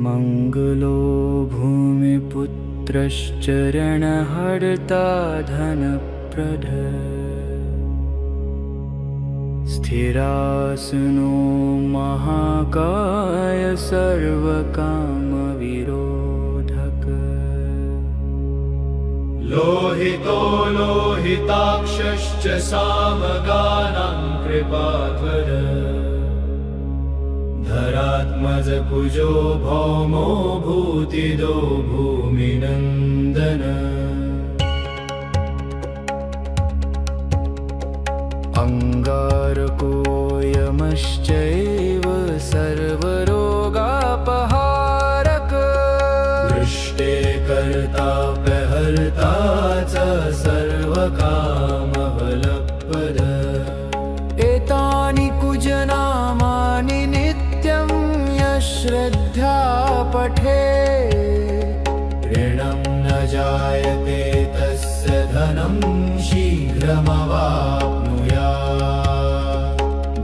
मंगलो भूमिपुत्रश्चरणहर्ता धनप्रद स्थिरासनो महाकाय सर्वकामविरोधक लोहितो लोहिताक्षश्च सामगानां कृपाध्वर धरात्मज कुजो भौमो भूतिदो भूमिनन्दन अंगारको यमश्चैव सर्वरोगापहारक दृष्टे कर्ता प्रहर्ता च सर्वकामफलप्रद एतानि कुजनामानि नित्यं यश्रद्धा पठे ऋणं न जायते तस्य धनं शीघ्रमवाप्नुयात्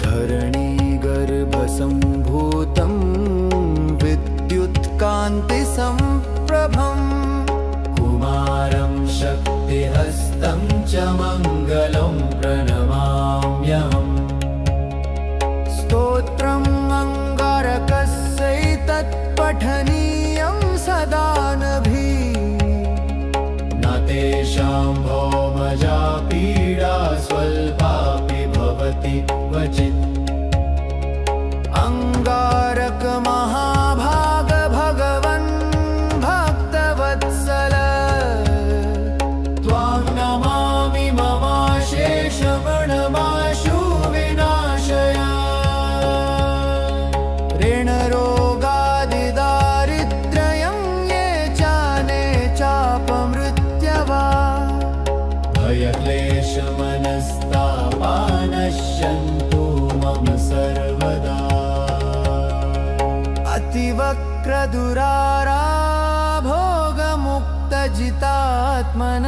धरणीगर्भसम्भूतं विद्युत्कान्तिसम्प्रभम् कुमारं शक्तिहस्तं च मङ्गलं प्रणमाम्यहम् स्तोत्रम् अङ्गारकस्यैतत्पठनीयं सदा नभिः न तेषां भौमजा पीडा स्वल्पापि भवति क्वचित् अंगारक महाभाग भगवन् भक्तवत्सल त्वां नमामि ममाशेषमणमाशु विनाशय ऋणरोगादिदारिद्र्यं ये चाने चापमृत्यवा भयक्लेशमनस्तापा नश्यन्तु मम सर्वदा अतिवक्रदुरारा भोगमुक्तजितात्मन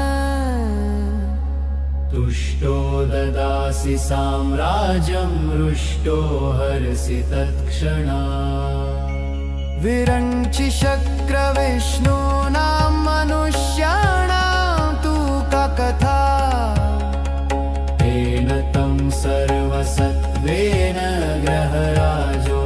तुष्टो ददासि साम्राज्यं रुष्टो हरसि तत्क्षणात् विरञ्चि शक्रविष्णूनां मनुष्याणां तु कथा तेन तं सर्वसत्त्वेन ग्रहराजो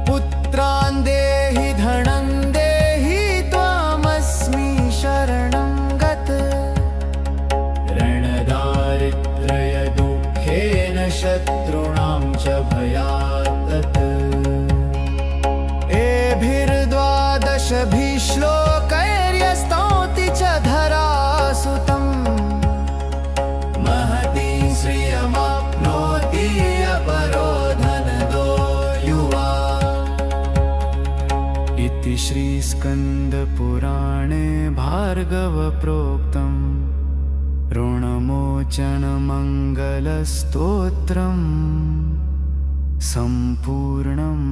पुत्रान् देहि धनं देहि त्वामस्मि शरणं गत रणदारिद्र्यदुःखेन शत्रूणां च भयात् एभिर्द्वादशभिः श्लोकैर्यस्तौति च धरासुतम् महती श्रियमाप्नोति अपरो धनदो युवा इति श्रीस्कन्दपुराणे भार्गवप्रोक्तम् ऋणमोचनमङ्गलस्तोत्रम् सम्पूर्णम्।